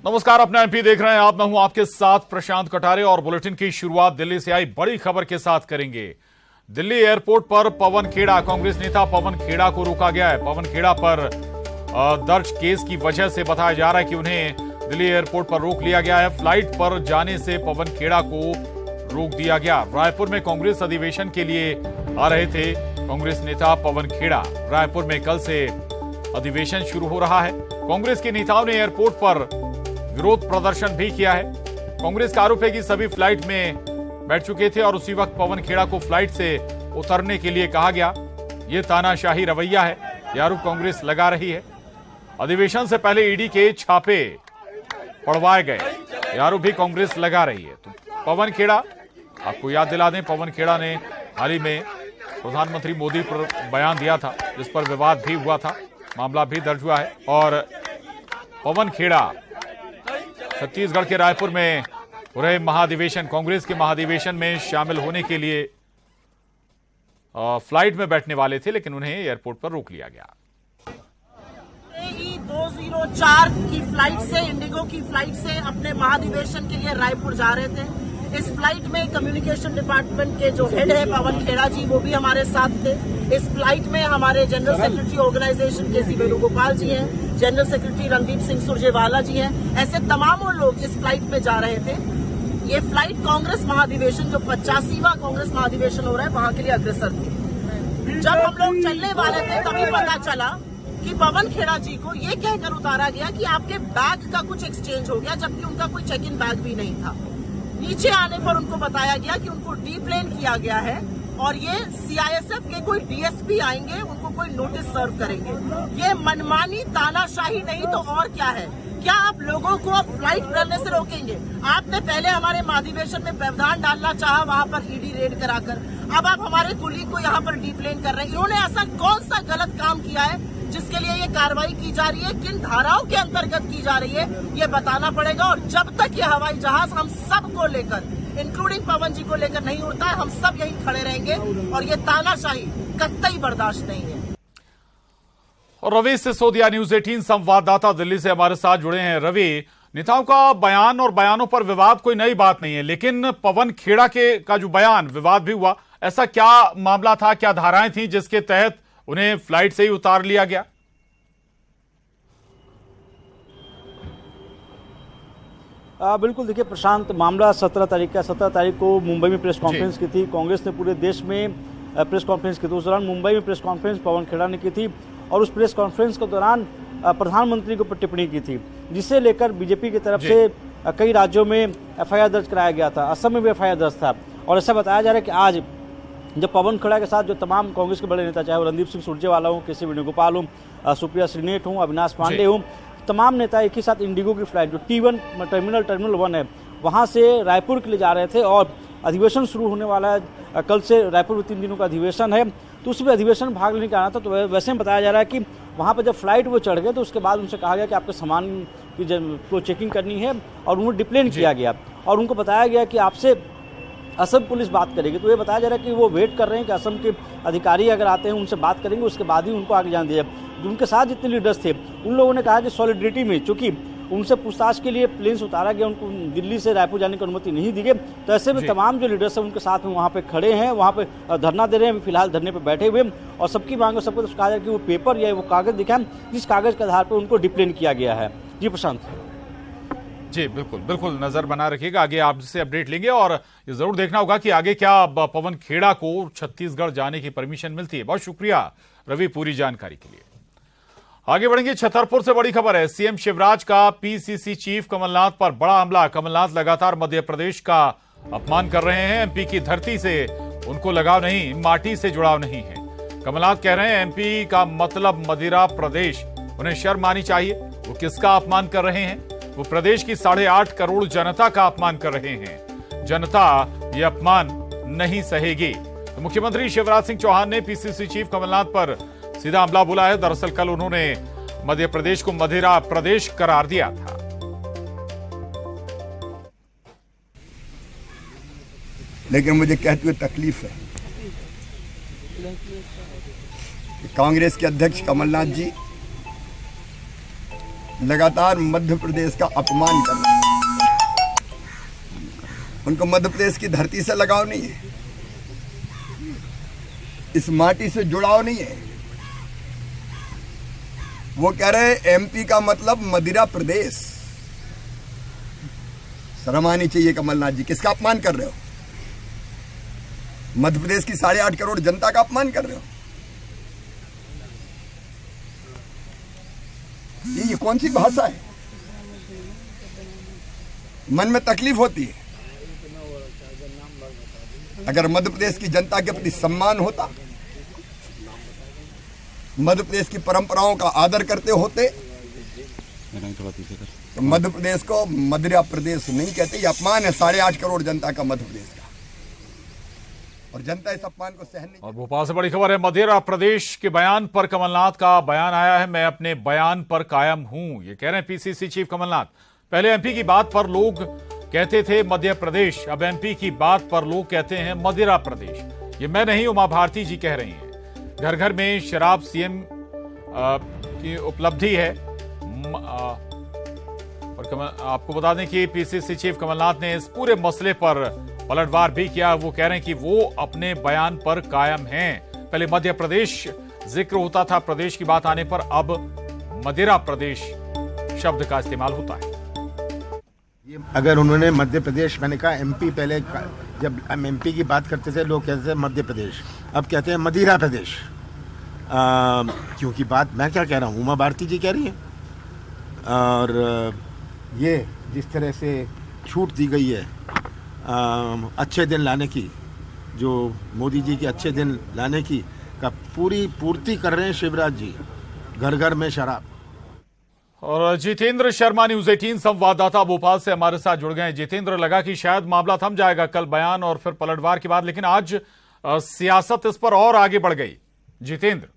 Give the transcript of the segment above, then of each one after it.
नमस्कार, अपना एमपी देख रहे हैं आप। मैं हूं आपके साथ प्रशांत कटारे और बुलेटिन की शुरुआत दिल्ली से आई बड़ी खबर के साथ करेंगे। दिल्ली एयरपोर्ट पर पवन खेड़ा, कांग्रेस नेता पवन खेड़ा को रोका गया है। पवन खेड़ा पर दर्ज केस की वजह से बताया जा रहा है कि उन्हें दिल्ली एयरपोर्ट पर रोक लिया गया है। फ्लाइट पर जाने से पवन खेड़ा को रोक दिया गया। रायपुर में कांग्रेस अधिवेशन के लिए आ रहे थे कांग्रेस नेता पवन खेड़ा। रायपुर में कल से अधिवेशन शुरू हो रहा है। कांग्रेस के नेताओं ने एयरपोर्ट पर विरोध प्रदर्शन भी किया है। कांग्रेस का आरोप है कि सभी फ्लाइट में बैठ चुके थे और उसी वक्त पवन खेड़ा को फ्लाइट से उतरने के लिए कहा गया। यह तानाशाही रवैया है, यह आरोप कांग्रेस लगा रही है। अधिवेशन से पहले ईडी के छापे पड़वाए गए, यह आरोप भी कांग्रेस लगा रही है। तो पवन खेड़ा, आपको याद दिला दें, पवन खेड़ा ने हाल ही में प्रधानमंत्री मोदी पर बयान दिया था, जिस पर विवाद भी हुआ था, मामला भी दर्ज हुआ है। और पवन खेड़ा छत्तीसगढ़ के रायपुर में हो रहे महाधिवेशन, कांग्रेस के महाधिवेशन में शामिल होने के लिए फ्लाइट में बैठने वाले थे, लेकिन उन्हें एयरपोर्ट पर रोक लिया गया। 204 की फ्लाइट से, इंडिगो की फ्लाइट से अपने महाधिवेशन के लिए रायपुर जा रहे थे। इस फ्लाइट में कम्युनिकेशन डिपार्टमेंट के जो हेड है पवन खेड़ा जी, वो भी हमारे साथ थे। इस फ्लाइट में हमारे जनरल सेक्रेटरी ऑर्गेनाइजेशन के सी वेणुगोपाल जी हैं, जनरल सेक्रेटरी रणदीप सिंह सुरजेवाला जी हैं। ऐसे तमाम लोग इस फ्लाइट में जा रहे थे। ये फ्लाइट कांग्रेस महाधिवेशन, जो 85वां कांग्रेस महाधिवेशन हो रहा है, वहां के लिए अग्रसर थी। जब हम लोग चलने वाले थे तभी पता चला कि पवन खेड़ा जी को ये कहकर उतारा गया कि आपके बैग का कुछ एक्सचेंज हो गया, जबकि उनका कोई चेक इन बैग भी नहीं था। नीचे आने पर उनको बताया गया कि उनको डीप्लेन किया गया है और ये सीआईएसएफ के कोई डीएसपी आएंगे, उनको कोई नोटिस सर्व करेंगे। ये मनमानी तानाशाही नहीं तो और क्या है? क्या आप लोगों को अब फ्लाइट करने से रोकेंगे? आपने पहले हमारे महाधिवेशन में व्यवधान डालना चाहा, वहां पर ईडी रेड कराकर। अब आप हमारे कुलीग को यहाँ पर डीप्लेन कर रहे हैं। इन्होंने ऐसा कौन सा गलत काम किया है जिसके लिए ये कार्रवाई की जा रही है? किन धाराओं के अंतर्गत की जा रही है, ये बताना पड़ेगा। और जब तक ये हवाई जहाज हम सबको लेकर, इंक्लूडिंग पवन जी को लेकर नहीं उड़ता है, हम सब यहीं खड़े रहेंगे और ये तानाशाही कतई बर्दाश्त नहीं है। और रवि सिसोदिया, न्यूज 18 संवाददाता दिल्ली से हमारे साथ जुड़े हैं। रवि, नेताओं का बयान और बयानों पर विवाद कोई नई बात नहीं है, लेकिन पवन खेड़ा का जो बयान, विवाद भी हुआ। ऐसा क्या मामला था, क्या धाराएं थी जिसके तहत उन्हें फ्लाइट से ही उतार लिया गया? बिल्कुल, देखिए प्रशांत, मामला 17 तारीख को मुंबई में प्रेस कॉन्फ्रेंस की थी। कांग्रेस ने पूरे देश में प्रेस कॉन्फ्रेंस की थी। उस दौरान मुंबई में प्रेस कॉन्फ्रेंस पवन खेड़ा ने की थी और उस प्रेस कॉन्फ्रेंस के दौरान प्रधानमंत्री के ऊपर टिप्पणी की थी, जिसे लेकर बीजेपी की तरफ से कई राज्यों में एफआईआर दर्ज कराया गया था। असम में भी एफआईआर दर्ज था। और ऐसा बताया जा रहा है कि आज जब पवन खेड़ा के साथ जो तमाम कांग्रेस के बड़े नेता, चाहे वो रणदीप सिंह सुरजेवाला हो, के सी वेणुगोपाल हो, सुप्रिया श्रीनेट हो, अविनाश पांडे हो, तमाम नेता एक ही साथ इंडिगो की फ्लाइट जो T1 टर्मिनल 1 है, वहां से रायपुर के लिए जा रहे थे। और अधिवेशन शुरू होने वाला है, कल से रायपुर में 3 दिनों का अधिवेशन है, तो उसमें अधिवेशन में भाग लेने का आना था। तो वैसे में बताया जा रहा है कि वहाँ पर जब फ्लाइट वो चढ़ गए तो उसके बाद उनसे कहा गया कि आपके सामान की को चेकिंग करनी है और उनको डिप्लेन किया गया और उनको बताया गया कि आपसे असम पुलिस बात करेगी। तो ये बताया जा रहा है कि वो वेट कर रहे हैं कि असम के अधिकारी अगर आते हैं उनसे बात करेंगे, उसके बाद ही उनको आगे जाने दिया। उनके साथ जितने लीडर्स थे उन लोगों ने कहा कि सॉलिडरिटी में, चूंकि उनसे पूछताछ के लिए प्लेन से उतारा गया, उनको दिल्ली से रायपुर जाने की अनुमति नहीं दी गई, तो ऐसे में तमाम जो लीडर्स हैं उनके साथ में वहाँ पे खड़े हैं, वहाँ पे धरना दे रहे हैं, फिलहाल धरने पे बैठे हुए। और सबकी मांग, सबको कहा जाए कि वो पेपर या वो कागज दिखाएं जिस कागज के आधार पर उनको डिप्लेन किया गया है। जी प्रशांत। जी बिल्कुल बिल्कुल, नजर बना रखिएगा, आगे आपसे अपडेट लेंगे। और ये जरूर देखना होगा कि आगे क्या पवन खेड़ा को छत्तीसगढ़ जाने की परमिशन मिलती है। बहुत शुक्रिया रवि पूरी जानकारी के लिए। आगे बढ़ेंगे, छतरपुर से बड़ी खबर है। सीएम शिवराज का पीसीसी चीफ कमलनाथ पर बड़ा हमला। कमलनाथ लगातार मध्य प्रदेश का अपमान कर रहे हैं। एमपी की धरती से उनको लगाव नहीं, माटी से जुड़ाव नहीं है। कमलनाथ कह रहे हैं एमपी का मतलब मदिरा प्रदेश, उन्हें शर्म आनी चाहिए। वो किसका अपमान कर रहे हैं? वो प्रदेश की 8.5 करोड़ जनता का अपमान कर रहे हैं। जनता ये अपमान नहीं सहेगी। तो मुख्यमंत्री शिवराज सिंह चौहान ने पीसीसी चीफ कमलनाथ पर सीधा हमला बोला है। दरअसल कल उन्होंने मध्य प्रदेश को मदिरा प्रदेश करार दिया था। लेकिन मुझे कहते हुए तकलीफ है कि कांग्रेस के अध्यक्ष कमलनाथ जी लगातार मध्य प्रदेश का अपमान कर रहे हैं। उनको मध्य प्रदेश की धरती से लगाव नहीं है, इस माटी से जुड़ाव नहीं है। वो कह रहे एमपी का मतलब मदिरा प्रदेश। शर्म आनी चाहिए कमलनाथ जी, किसका अपमान कर रहे हो? मध्य प्रदेश की 8.5 करोड़ जनता का अपमान कर रहे हो। ये कौन सी भाषा है? मन में तकलीफ होती है। अगर मध्य प्रदेश की जनता के प्रति सम्मान होता, मध्य प्रदेश की परंपराओं का आदर करते होते, तो मध्य प्रदेश को मदिरा प्रदेश नहीं कहते। ये अपमान है 8.5 करोड़ जनता का मध्य प्रदेश का, और जनता इस अपमान को सहन नहीं। और भोपाल से बड़ी खबर है, मदिरा प्रदेश के बयान पर कमलनाथ का बयान आया है। मैं अपने बयान पर कायम हूं, ये कह रहे हैं पीसीसी चीफ कमलनाथ। पहले एमपी की बात पर लोग कहते थे मध्य प्रदेश, अब एमपी की बात पर लोग कहते हैं मदिरा प्रदेश। ये मैं नहीं, उमा भारती जी कह रही हैं। घर घर में शराब सीएम की उपलब्धि है। और आपको बता दें कि पीसीसी चीफ कमलनाथ ने इस पूरे मसले पर पलटवार भी किया। वो कह रहे हैं कि वो अपने बयान पर कायम हैं। पहले मध्य प्रदेश जिक्र होता था, प्रदेश की बात आने पर अब मदिरा प्रदेश शब्द का इस्तेमाल होता है। अगर उन्होंने मध्य प्रदेश, मैंने कहा एमपी, पहले जब हम एमपी की बात करते थे लोग कहते थे मध्य प्रदेश, अब कहते हैं मदिरा प्रदेश। क्योंकि बात मैं क्या कह रहा हूँ, उमा भारती जी कह रही हैं। और ये जिस तरह से छूट दी गई है अच्छे दिन लाने की, जो मोदी जी के अच्छे दिन लाने की का पूरी पूर्ति कर रहे हैं शिवराज जी, घर घर में शराब। और जितेंद्र शर्मा न्यूज़ 18 संवाददाता भोपाल से हमारे साथ जुड़ गए हैं। जितेंद्र, लगा कि शायद मामला थम जाएगा कल बयान और फिर पलटवार के बाद, लेकिन आज सियासत इस पर और आगे बढ़ गई। जितेंद्र,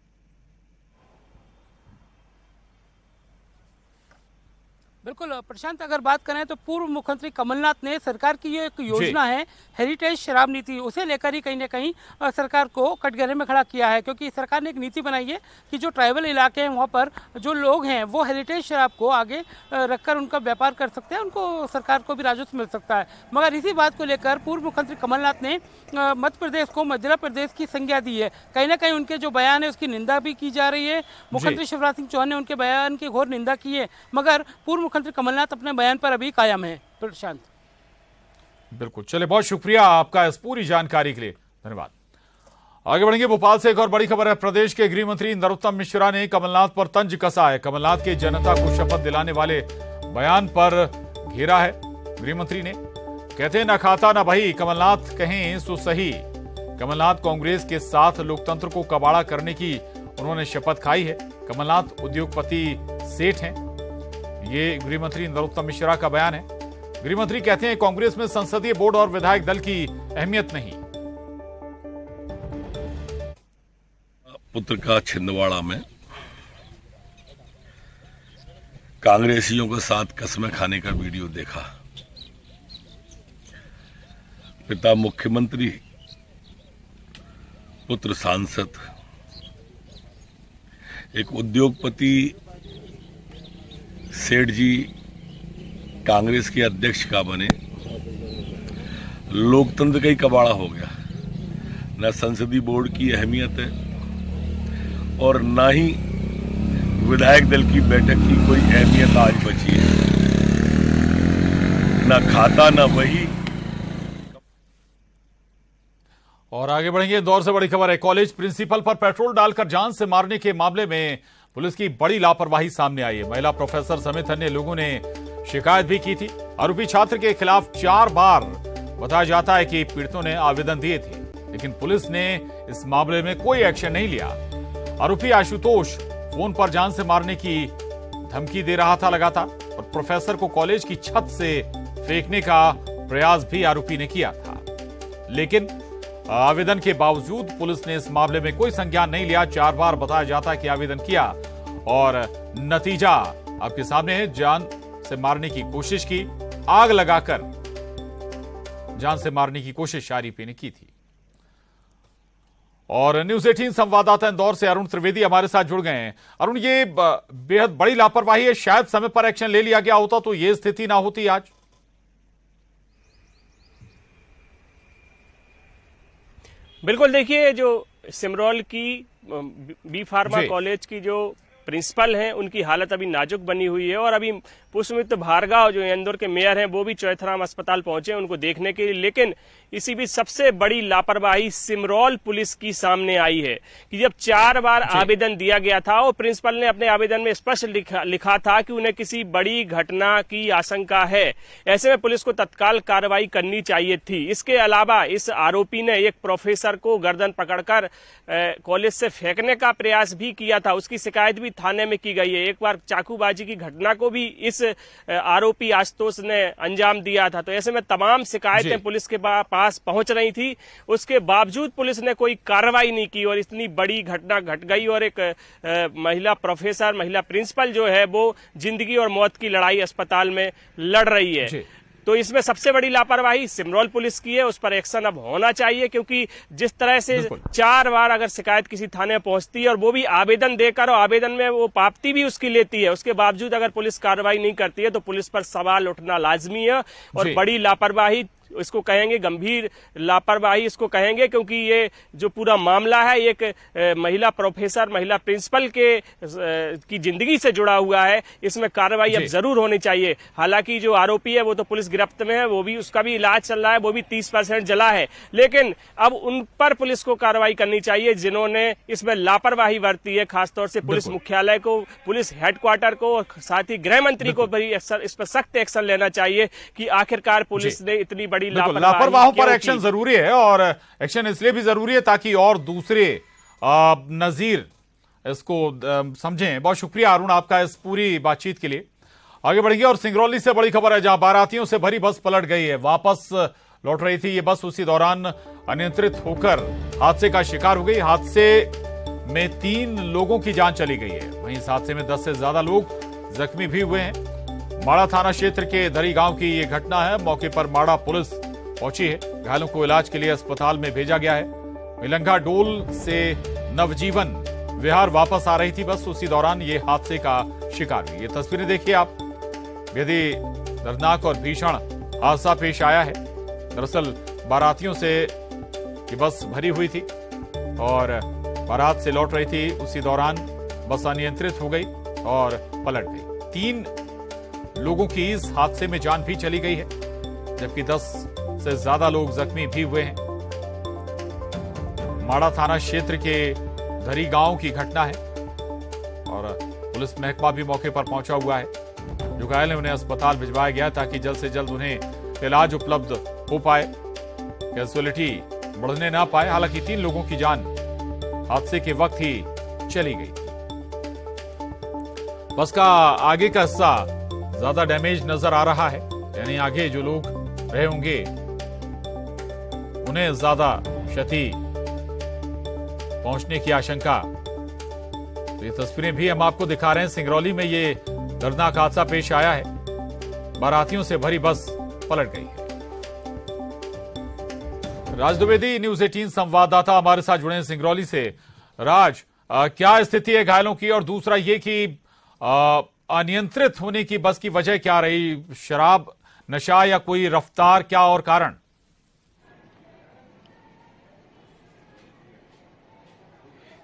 बिल्कुल प्रशांत, अगर बात करें तो पूर्व मुख्यमंत्री कमलनाथ ने सरकार की ये एक योजना है हेरिटेज शराब नीति, उसे लेकर ही कहीं ना कहीं सरकार को कटघरे में खड़ा किया है। क्योंकि सरकार ने एक नीति बनाई है कि जो ट्राइबल इलाके हैं वहाँ पर जो लोग हैं वो हेरिटेज शराब को आगे रखकर उनका व्यापार कर सकते हैं, उनको सरकार को भी राजस्व मिल सकता है। मगर इसी बात को लेकर पूर्व मुख्यमंत्री कमलनाथ ने मध्य प्रदेश को मदिरा प्रदेश की संज्ञा दी है। कहीं ना कहीं उनके जो बयान है उसकी निंदा भी की जा रही है। मुख्यमंत्री शिवराज सिंह चौहान ने उनके बयान की घोर निंदा की है, मगर पूर्व मुख्यमंत्री कमलनाथ अपने बयान पर अभी कायम है। प्रशांत, बिल्कुल, चले, बहुत शुक्रिया आपका इस पूरी जानकारी के लिए, धन्यवाद। आगे बढ़ेंगे, भोपाल से एक और बड़ी खबर है। प्रदेश के गृह मंत्री नरोत्तम मिश्रा ने कमलनाथ पर तंज कसा है। कमलनाथ के जनता को शपथ दिलाने वाले बयान पर घेरा है गृह मंत्री ने। कहते न खाता न बही, कमलनाथ कहें सो सही। कमलनाथ कांग्रेस के साथ लोकतंत्र को कबाड़ा करने की उन्होंने शपथ खाई है। कमलनाथ उद्योगपति सेठ हैं, ये गृह मंत्री नरोत्तम मिश्रा का बयान है। गृह मंत्री कहते हैं कांग्रेस में संसदीय बोर्ड और विधायक दल की अहमियत नहीं। पुत्र का छिंदवाड़ा में कांग्रेसियों के साथ कसमें खाने का वीडियो देखा। पिता मुख्यमंत्री, पुत्र सांसद, एक उद्योगपति सेठ जी कांग्रेस के अध्यक्ष का बने। लोकतंत्र का ही कबाड़ा हो गया। न संसदीय बोर्ड की अहमियत है और न ही विधायक दल की बैठक की कोई अहमियत आज बची है। न खाता न वही। और आगे बढ़ेंगे, इंदौर से बड़ी खबर है। कॉलेज प्रिंसिपल पर पेट्रोल डालकर जान से मारने के मामले में पुलिस की बड़ी लापरवाही सामने आई है। महिला प्रोफेसर समेत अन्य लोगों ने शिकायत भी की थी। आरोपी छात्र के खिलाफ 4 बार बताया जाता है कि पीड़ितों ने आवेदन दिए थे, लेकिन पुलिस ने इस मामले में कोई एक्शन नहीं लिया। आरोपी आशुतोष फोन पर जान से मारने की धमकी दे रहा था लगातार, और प्रोफेसर को कॉलेज की छत से फेंकने का प्रयास भी आरोपी ने किया था। लेकिन आवेदन के बावजूद पुलिस ने इस मामले में कोई संज्ञान नहीं लिया। 4 बार बताया जाता है कि आवेदन किया और नतीजा आपके सामने है। जान से मारने की कोशिश की, आग लगाकर जान से मारने की कोशिश आरोपी ने की थी। और न्यूज 18 संवाददाता इंदौर से अरुण त्रिवेदी हमारे साथ जुड़ गए हैं। अरुण, ये बेहद बड़ी लापरवाही है, शायद समय पर एक्शन ले लिया गया होता तो ये स्थिति ना होती आज। बिल्कुल, देखिए जो सिमरौल की बी फार्मा कॉलेज की जो प्रिंसिपल हैं उनकी हालत अभी नाजुक बनी हुई है और अभी पुष्पमित्र भार्गव जो इंदौर के मेयर हैं वो भी चौथराम अस्पताल पहुंचे उनको देखने के लिए। लेकिन इसी बीच सबसे बड़ी लापरवाही सिमरौल पुलिस की सामने आई है कि जब 4 बार आवेदन दिया गया था और प्रिंसिपल ने अपने आवेदन में स्पष्ट लिखा था कि उन्हें किसी बड़ी घटना की आशंका है, ऐसे में पुलिस को तत्काल कार्रवाई करनी चाहिए थी। इसके अलावा इस आरोपी ने एक प्रोफेसर को गर्दन पकड़कर कॉलेज से फेंकने का प्रयास भी किया था, उसकी शिकायत भी थाने में की गई है। एक बार चाकूबाजी की घटना को भी इस आरोपी आशुतोष ने अंजाम दिया था। तो ऐसे में तमाम शिकायतें पुलिस के पास पहुंच रही थी, उसके बावजूद पुलिस ने कोई कार्रवाई नहीं की और इतनी बड़ी घटना घट गई और एक महिला प्रोफेसर, महिला प्रिंसिपल जो है वो जिंदगी और मौत की लड़ाई अस्पताल में लड़ रही है। तो इसमें सबसे बड़ी लापरवाही सिमरौल पुलिस की है, उस पर एक्शन अब होना चाहिए क्योंकि जिस तरह से 4 बार अगर शिकायत किसी थाने में पहुंचती है और वो भी आवेदन देकर और आवेदन में वो पावती भी उसकी लेती है, उसके बावजूद अगर पुलिस कार्रवाई नहीं करती है तो पुलिस पर सवाल उठना लाजमी है और बड़ी लापरवाही इसको कहेंगे, गंभीर लापरवाही इसको कहेंगे क्योंकि ये जो पूरा मामला है एक महिला प्रोफेसर, महिला प्रिंसिपल की जिंदगी से जुड़ा हुआ है। इसमें कार्रवाई अब जरूर होनी चाहिए। हालांकि जो आरोपी है वो तो पुलिस गिरफ्त में है, वो भी उसका भी इलाज चल रहा है, वो भी 30% जला है, लेकिन अब उन पर पुलिस को कार्रवाई करनी चाहिए जिन्होंने इसमें लापरवाही बरती है। खासतौर से पुलिस मुख्यालय को, पुलिस हेडक्वार्टर को और साथ ही गृह मंत्री को भी इस पर सख्त एक्शन लेना चाहिए कि आखिरकार पुलिस ने इतनी बड़ी लापरवाहों पर एक्शन जरूरी है और एक्शन इसलिए भी जरूरी है ताकि और दूसरे नजीर इसको समझें। बहुत शुक्रिया अरुण आपका इस पूरी बातचीत के लिए। आगे बढ़ेंगे और सिंगरौली से बड़ी खबर है जहां बारातियों से भरी बस पलट गई है। वापस लौट रही थी ये बस, उसी दौरान अनियंत्रित होकर हादसे का शिकार हो गई। हादसे में 3 लोगों की जान चली गई है, वहीं इस हादसे में 10 से ज्यादा लोग जख्मी भी हुए हैं। माड़ा थाना क्षेत्र के धरी गांव की ये घटना है। मौके पर माड़ा पुलिस पहुंची है, घायलों को इलाज के लिए अस्पताल में भेजा गया है। मिलंगा डोल से नवजीवन विहार वापस आ रही थी बस, उसी दौरान ये हादसे का शिकार हुई। ये तस्वीरें देखिए आप, बेहद दर्दनाक और भीषण हादसा पेश आया है। दरअसल बारातियों से ये बस भरी हुई थी और बारात से लौट रही थी, उसी दौरान बस अनियंत्रित हो गई और पलट गई। 3 लोगों की इस हादसे में जान भी चली गई है, जबकि 10 से ज्यादा लोग जख्मी भी हुए हैं। माड़ा थाना क्षेत्र के धरी गांव की घटना है और पुलिस महकमा भी मौके पर पहुंचा हुआ है। जो घायल है उन्हें अस्पताल भिजवाया गया ताकि जल्द से जल्द उन्हें इलाज उपलब्ध हो पाए, कैजुअलिटी बढ़ने ना पाए। हालांकि 3 लोगों की जान हादसे के वक्त ही चली गई। बस का आगे का हिस्सा ज्यादा डैमेज नजर आ रहा है, यानी आगे जो लोग रहे होंगे उन्हें ज्यादा क्षति पहुंचने की आशंका। तो ये तस्वीरें भी हम आपको दिखा रहे हैं। सिंगरौली में ये दर्दनाक हादसा पेश आया है, बारातियों से भरी बस पलट गई है। राज द्विवेदी न्यूज 18 संवाददाता हमारे साथ जुड़े हैं सिंगरौली से। राज, क्या स्थिति है घायलों की और दूसरा ये कि अनियंत्रित होने की बस की वजह क्या रही? शराब, नशा या कोई रफ्तार, क्या और कारण?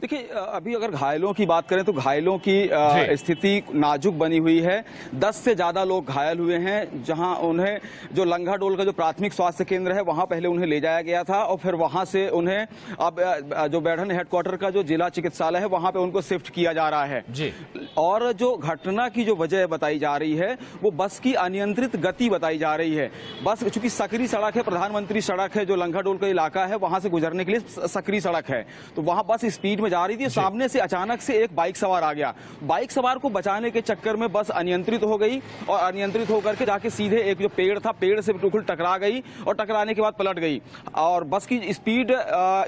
देखिए, अभी अगर घायलों की बात करें तो घायलों की स्थिति नाजुक बनी हुई है। 10 से ज्यादा लोग घायल हुए हैं, जहां उन्हें जो लंगा डोल का जो प्राथमिक स्वास्थ्य केंद्र है वहां पहले उन्हें ले जाया गया था और फिर वहां से उन्हें अब जो बैढ़न हेडक्वार्टर का जो जिला चिकित्सालय है वहां पे उनको शिफ्ट किया जा रहा है जी। और जो घटना की जो वजह बताई जा रही है वो बस की अनियंत्रित गति बताई जा रही है। बस चूंकि सकरी सड़क है, प्रधानमंत्री सड़क है, जो लंगा डोल का इलाका है वहां से गुजरने के लिए सकरी सड़क है, तो वहां बस स्पीड में जा रही थी, सामने से अचानक से एक बाइक सवार आ गया। बाइक सवार को बचाने के चक्कर में बस अनियंत्रित हो गई और अनियंत्रित होकर के जाके सीधे एक जो पेड़ था, पेड़ से बिल्कुल टकरा गई और टकराने के बाद पलट गई। और बस की स्पीड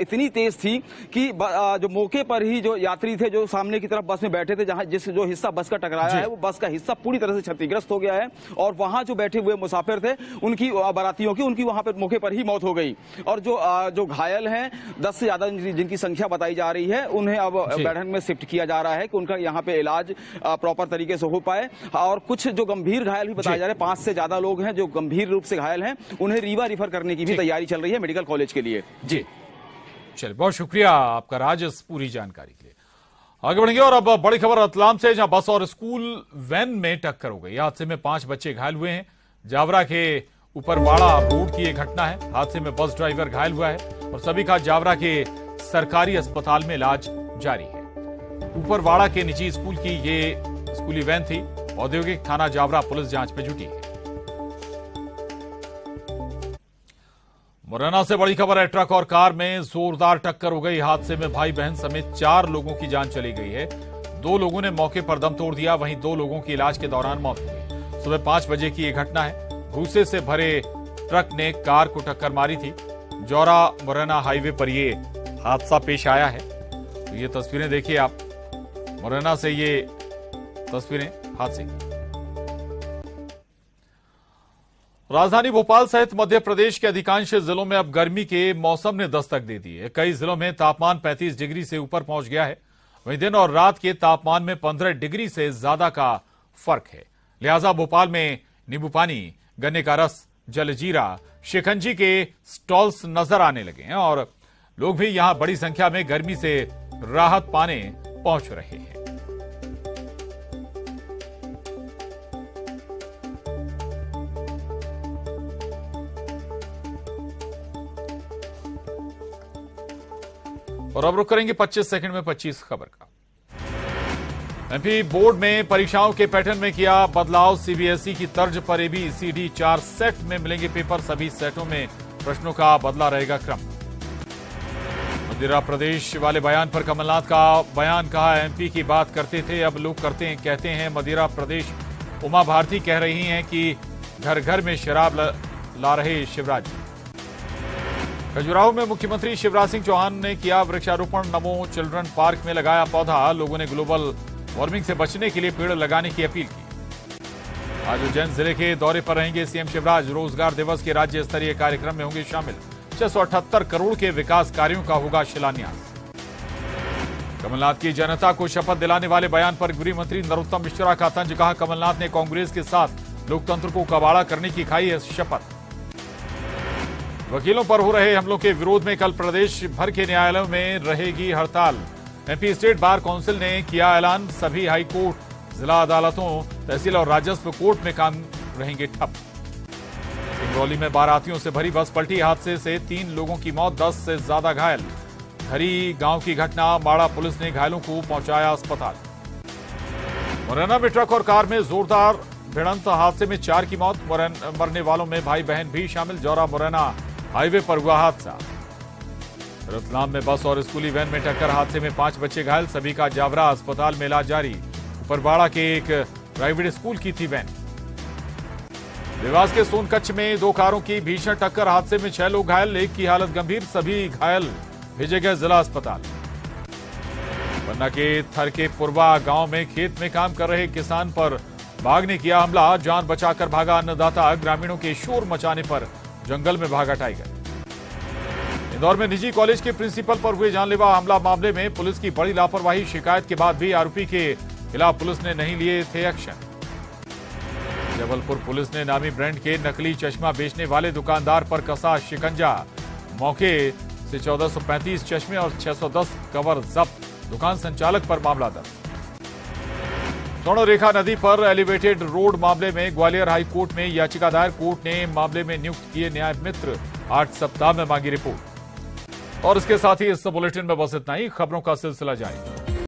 इतनी तेज थी कि जो मौके पर ही जो यात्री थे जो सामने की तरफ बस में बैठे थे, जहां जो हिस्सा बस का टकराया है वो बस का हिस्सा पूरी तरह से क्षतिग्रस्त हो गया है और वहां जो बैठे हुए मुसाफिर थे उनकी, बारातियों की, उनकी वहां पर मौके पर ही मौत हो गई। और जो घायल हैं 10 से ज्यादा जिनकी संख्या बताई जा रही है, उन्हें अब बैठक में शिफ्ट किया जा रहा है कि उनका यहाँ पे इलाज प्रॉपर तरीके से हो पाए। और कुछ जो गंभीर घायल भी बताए जा रहे हैं, 5 से ज्यादा लोग हैं जो गंभीर रूप से घायल हैं, उन्हें रीवा रिफर करने की भी तैयारी चल रही है मेडिकल कॉलेज के लिए। जी चलिए, बहुत शुक्रिया आपका राज इस पूरी जानकारी के लिए। आगे बढ़ेंगे और अब बड़ी खबर रतलाम से, जहां बस और स्कूल वैन में टक्कर हो गई। हादसे में 5 बच्चे घायल हुए हैं। जावरा के ऊपरवाड़ा रोड की यह घटना है। हादसे में बस ड्राइवर घायल हुआ है और सभी का जावरा के सरकारी अस्पताल में इलाज जारी है। ऊपरवाड़ा के निजी स्कूल की ये स्कूली वैन थी। औद्योगिक थाना जावरा पुलिस जांच में जुटी है। मुरैना से बड़ी खबर है, ट्रक और कार में जोरदार टक्कर हो गई। हादसे में भाई बहन समेत 4 लोगों की जान चली गई है। 2 लोगों ने मौके पर दम तोड़ दिया, वहीं 2 लोगों की इलाज के दौरान मौत हो गई। सुबह 5 बजे की यह घटना है। भूसे से भरे ट्रक ने कार को टक्कर मारी थी। जौरा मुरैना हाईवे पर यह हादसा पेश आया है। तो ये तस्वीरें देखिए आप, मुरैना से ये तस्वीरें हादसे की। राजधानी भोपाल सहित मध्य प्रदेश के अधिकांश जिलों में अब गर्मी के मौसम ने दस्तक दे दी है। कई जिलों में तापमान 35 डिग्री से ऊपर पहुंच गया है। वहीं दिन और रात के तापमान में 15 डिग्री से ज्यादा का फर्क है। लिहाजा भोपाल में नींबू पानी, गन्ने का रस, जलजीरा, शिकंजी के स्टॉल्स नजर आने लगे हैं और लोग भी यहां बड़ी संख्या में गर्मी से राहत पाने पहुंच रहे हैं। और अब रुक करेंगे 25 सेकंड में 25 खबर का। एमपी बोर्ड में परीक्षाओं के पैटर्न में किया बदलाव। सीबीएसई की तर्ज पर एबीसीडी 4 सेट में मिलेंगे पेपर। सभी सेटों में प्रश्नों का बदला रहेगा क्रम। मदिरा प्रदेश वाले बयान पर कमलनाथ का बयान, कहा एमपी की बात करते थे अब लोग कहते हैं मदिरा प्रदेश। उमा भारती कह रही हैं कि घर घर में शराब ला रहे शिवराज। खजुराहो में मुख्यमंत्री शिवराज सिंह चौहान ने किया वृक्षारोपण। नमो चिल्ड्रन पार्क में लगाया पौधा। लोगों ने ग्लोबल वार्मिंग से बचने के लिए पेड़ लगाने की अपील की। आज उज्जैन जिले के दौरे पर रहेंगे सीएम शिवराज। रोजगार दिवस के राज्य स्तरीय कार्यक्रम में होंगे शामिल। 678 करोड़ के विकास कार्यों का होगा शिलान्यास। कमलनाथ की जनता को शपथ दिलाने वाले बयान पर गृह मंत्री नरोत्तम मिश्रा का तंज, कहा कमलनाथ ने कांग्रेस के साथ लोकतंत्र को कबाड़ा करने की खाई है शपथ। वकीलों पर हो रहे हमलों के विरोध में कल प्रदेश भर के न्यायालयों में रहेगी हड़ताल। एमपी स्टेट बार काउंसिल ने किया ऐलान, सभी हाई कोर्ट, जिला अदालतों, तहसील और राजस्व कोर्ट में काम रहेंगे ठप। सिंगरौली में बारातियों से भरी बस पलटी। हादसे से 3 लोगों की मौत, 10 से ज्यादा घायल। हरी गांव की घटना, माड़ा पुलिस ने घायलों को पहुंचाया अस्पताल। मुरैना में ट्रक और कार में जोरदार भिड़ंत। हादसे में 4 की मौत, मरने वालों में भाई बहन भी शामिल। जौरा मुरैना हाईवे पर हुआ हादसा। रतलाम में बस और स्कूली वैन में टक्कर। हादसे में 5 बच्चे घायल, सभी का जावरा अस्पताल में इलाज जारी। ऊपरवाड़ा के एक प्राइवेट स्कूल की थी वैन। देवास के सोनकच्छ में 2 कारों की भीषण टक्कर। हादसे में 6 लोग घायल, एक की हालत गंभीर, सभी घायल भेजे गए जिला अस्पताल। पन्ना के थर के पुरवा गांव में खेत में काम कर रहे किसान पर बाघ ने किया हमला। जान बचाकर भागा अन्नदाता। ग्रामीणों के शोर मचाने पर जंगल में भागा टाइगर। इंदौर में निजी कॉलेज के प्रिंसिपल पर हुए जानलेवा हमला मामले में पुलिस की बड़ी लापरवाही। शिकायत के बाद भी आरोपी के खिलाफ पुलिस ने नहीं लिए थे एक्शन। जबलपुर पुलिस ने नामी ब्रांड के नकली चश्मा बेचने वाले दुकानदार पर कसा शिकंजा। मौके से 1435 चश्मे और 610 कवर जब्त। दुकान संचालक पर मामला दर्ज। स्वर्णरेखा नदी पर एलिवेटेड रोड मामले में ग्वालियर हाई कोर्ट में याचिका दायर। कोर्ट ने मामले में नियुक्त किए न्याय मित्र 8 सप्ताह में मांगी रिपोर्ट। और इसके साथ ही इस बुलेटिन में बस इतना ही। खबरों का सिलसिला जारी।